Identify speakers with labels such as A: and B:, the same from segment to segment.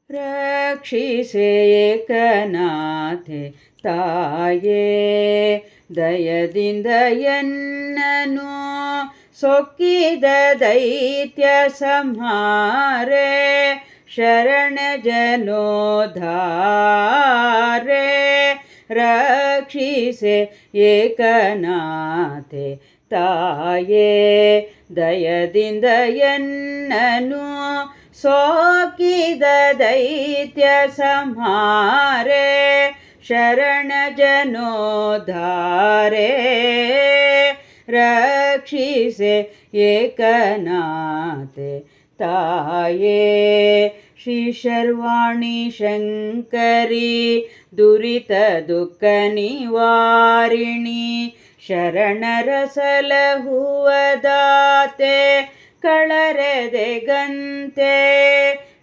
A: ರಕ್ಷಿಸೆ ಏಕನಾಥೆ ತಾಯೇ, ದಯದಿಂದ ಎನ್ನನು ಸೊಕ್ಕಿದ ದೈತ್ಯ ಸಂಹಾರೆ, ಶರಣ ಜನೋದ್ಧಾರೆ. ರಕ್ಷಿಸೆ ಏಕನಾಥೆ ತಾಯೇ, ದಯದಿಂದ ಎನ್ನನು ಸೋಕಿದ ದೈತ್ಯ ಸಂಹಾರೆ, ಶರಣ ಜನೋದ್ಧಾರೆ. ರಕ್ಷಿಸೆ ಏಕನಾಥೆ ತಾಯೇ, ಶ್ರೀ ಶರ್ವಾಣಿ ಶಂಕರಿ ದುರಿತ ದುಃಖ ನಿವಾರಿಣಿ, ಶರಣರ ಸಲಹುವದಾತೆ ಕಳರೆದೆಗಂತೆ.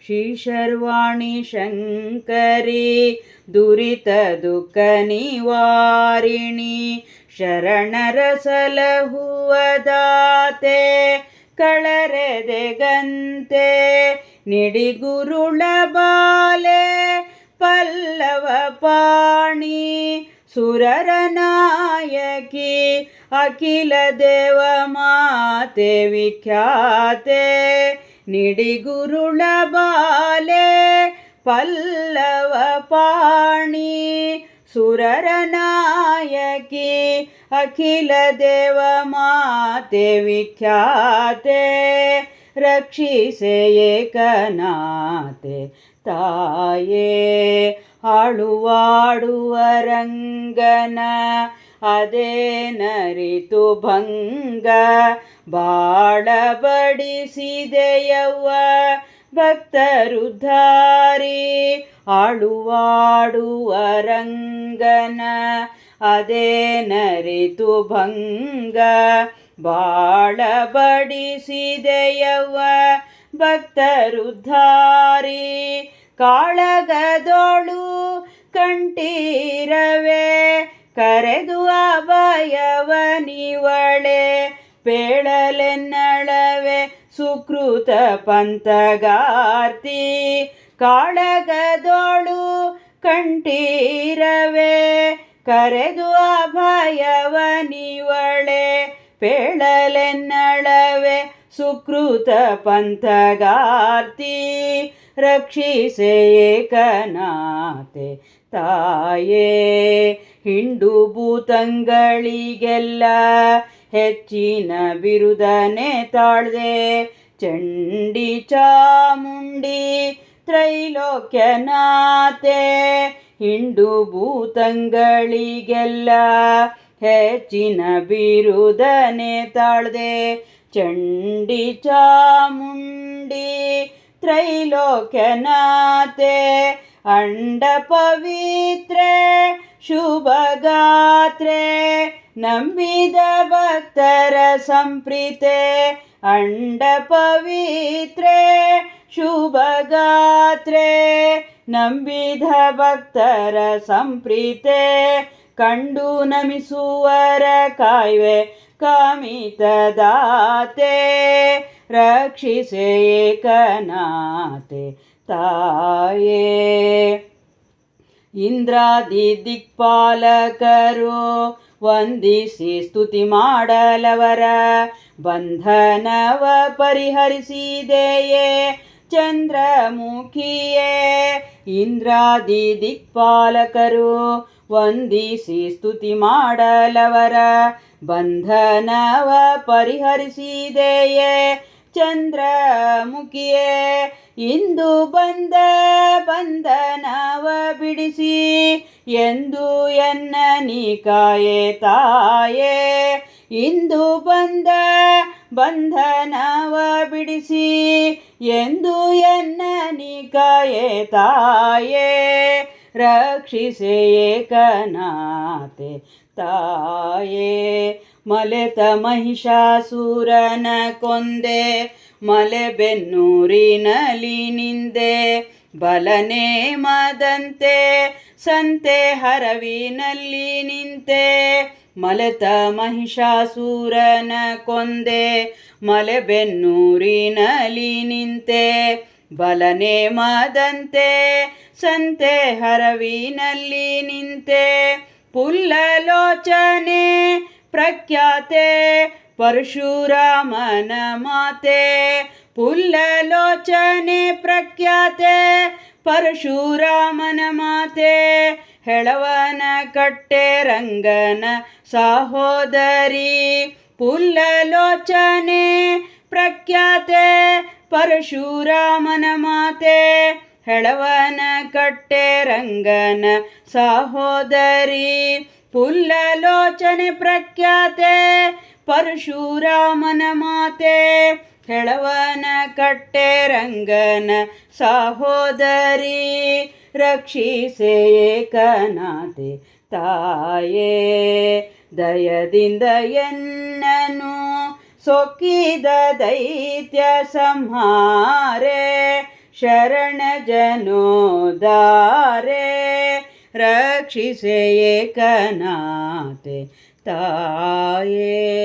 A: ಶ್ರೀ ಶರ್ವಾಣಿ ಶಂಕರಿ ದುರಿತ ದುಃಖ ನಿವಾರಿಣಿ, ಶರಣರ ಸಲಹುವದಾತೆ ಕಳರೆದೆಗಂತೆ. ನಿಡಿಗುರುಳ ಬಾಲೆ ಪಲ್ಲವ ಪಾಣಿ, ಸುರರ ನಾಯಕಿ ಅಖಿಲ ದೇವ ಮಾತೆ ವಿಖ್ಯಾತೆ. ನಿಡಿಗುರುಳ ಬಾಲೆ ಪಲ್ಲವ ಪಾಣಿ, ಸುರರ ನಾಯಕಿ ಅಖಿಲ ದೇವ ಮಾತೆ ವಿಖ್ಯಾತೆ. ರಕ್ಷಿಸೆ ಏಕನಾಥೆ ತಾಯೇ, ಆಳುವಾಡುವ ರಂಗನ ಅದೇನರಿತು ಭಂಗ, ಬಾಳ ಬಡಿಸಿದೆಯವ್ವ ಭಕ್ತರುದ್ಧಾರಿ. ಆಳುವಾಡುವ ರಂಗನ ಅದೇನರಿತು ಭಂಗ, ಬಾಳ ಬಡಿಸಿದೆಯವ್ವ ಭಕ್ತರುದ್ಧಾರಿ. ಕಾಳಗದೋಳು ಕಂಠೀರವೇ ಕರೆದು ಅಭಯವನಿವಳೆ, ಪೇಳಲೆನ್ನಳವೆ ಸುಕೃತ ಪಂಥಗಾರ್ತಿ. ಕಾಳಗದೋಳು ಕಂಠೀರವೇ ಕರೆದು ಅಭಯವನಿವಳೆ, ಪೇಳಲೆನ್ನಳವೆ ಸುಕೃತ ಪಂಥಗಾರ್ತಿ. ರಕ್ಷಿಸೆ ಏಕನಾಥೆ ತಾಯೇ, ಹಿಂಡು ಭೂತಂಗಳಿಗೆಲ್ಲ ಹೆಚ್ಚಿನ ಬಿರುದನೆ ತಾಳ್ದೆ, ಚಂಡಿ ಚಾಮುಂಡಿ ತ್ರೈಲೋಕ್ಯನಾಥೆ. ಹಿಂಡು ಭೂತಂಗಳಿಗೆಲ್ಲ ಹೆಚ್ಚಿನ ಬಿರುದನೆ ತಾಳ್ದೆ, ಚಂಡಿ ಚಾಮುಂಡಿ ತ್ರೈಲೋಕ್ಯನಾಥೆ. ಅಂಡ ಪವಿತ್ರೆ ಶುಭಗಾತ್ರೆ, ನಂಬಿದ ಭಕ್ತರ ಸಂಪ್ರೀತೆ. ಅಂಡ ಪವಿತ್ರೆ ಶುಭಗಾತ್ರೆ, ನಂಬಿದ ಭಕ್ತರ ಸಂಪ್ರೀತೆ. ಕಂಡು ನಮಿಸುವರ ಕಾಯ್ವೆ ಕಾಮಿತದಾತೆ. ರಕ್ಷಿಸೆ ಏಕನಾಥೆ ತಾಯೇ, ಇಂದ್ರಾದಿ ದಿಕ್ಪಾಲಕರು ವಂದಿಸಿ ಸ್ತುತಿ ಮಾಡಲವರ, ಬಂಧನವ ಪರಿಹರಿಸಿದೆಯೇ ಚಂದ್ರಮುಖಿಯೇ. ಇಂದ್ರಾದಿ ದಿಕ್ಪಾಲಕರು ವಂದಿಸಿ ಸ್ತುತಿ ಮಾಡಲವರ, ಬಂಧನವ ಪರಿಹರಿಸಿದೆಯೇ ಚಂದ್ರಮುಖಿಯೇ. ಇಂದು ಬಂದ ಬಂಧನವ ಬಿಡಿಸಿ ಎಂದು ಎನ್ನ ನೀ ಕಾಯೆ ತಾಯೇ. ಇಂದು ಬಂದ ಬಂಧನವ ಬಿಡಿಸಿ ಎಂದು ಎನ್ನ ನೀ ಕಾಯೆ ತಾಯೇ. ರಕ್ಷಿಸೆ ಏಕನಾಥೆ ತಾಯೇ, ಮಲೆತ ಮಹಿಷಾಸುರನ ಕೊಂದೆ, ಮಲೆಬೆನ್ನೂರಿನಲ್ಲಿ ನಿಂದೆ. ಬಲನೆ ಮದಂತೆ ಸಂತೆ ಹರವಿನಲ್ಲಿ ನಿಂತೆ, ಮಲೆತ ಮಹಿಷಾಸುರನ ಕೊಂದೆ, ಮಲೆಬೆನ್ನೂರಿನಲ್ಲಿ ನಿಂತೆ. ಬಲನೇಮದಂತೆ ಸಂತೆ ಹರವಿನಲ್ಲಿ ನಿಂತೆ ಪುಲ್ಲಲೋಚನೆ ಪ್ರಖ್ಯಾತೆ ಪರಶುರಾಮನ ಮಾತೆ ಪುಲ್ಲಲೋಚನೆ ಪ್ರಖ್ಯಾತೆ ಪರಶುರಾಮನ ಮಾತೆ ಹೆಳವನ ಕಟ್ಟೆ ರಂಗನ ಸಹೋದರಿ ಪುಲ್ಲಲೋಚನೆ ಪ್ರಖ್ಯಾತೆ ಪರಶುರಾಮನ ಮಾತೆ ಹೆಳವನ ಕಟ್ಟೆ ರಂಗನ ಸಹೋದರಿ ಪುಲ್ಲಲೋಚನೆ ಪ್ರಖ್ಯಾತೆ ಪರಶುರಾಮನ ಮಾತೆ ಹೆಳವನ ಕಟ್ಟೆ ರಂಗನ ಸಹೋದರಿ ರಕ್ಷಿಸೆ ಏಕನಾಥೆ ತಾಯೇ ದಯದಿಂದ ಎನ್ನನು ಸೊಕ್ಕಿದ ದೈತ್ಯ ಸಂಹಾರೆ ಶರಣ ಜನೋದಾರೆ ರಕ್ಷಿಸೆ ಏಕನಾಥೆ ತಾಯೇ.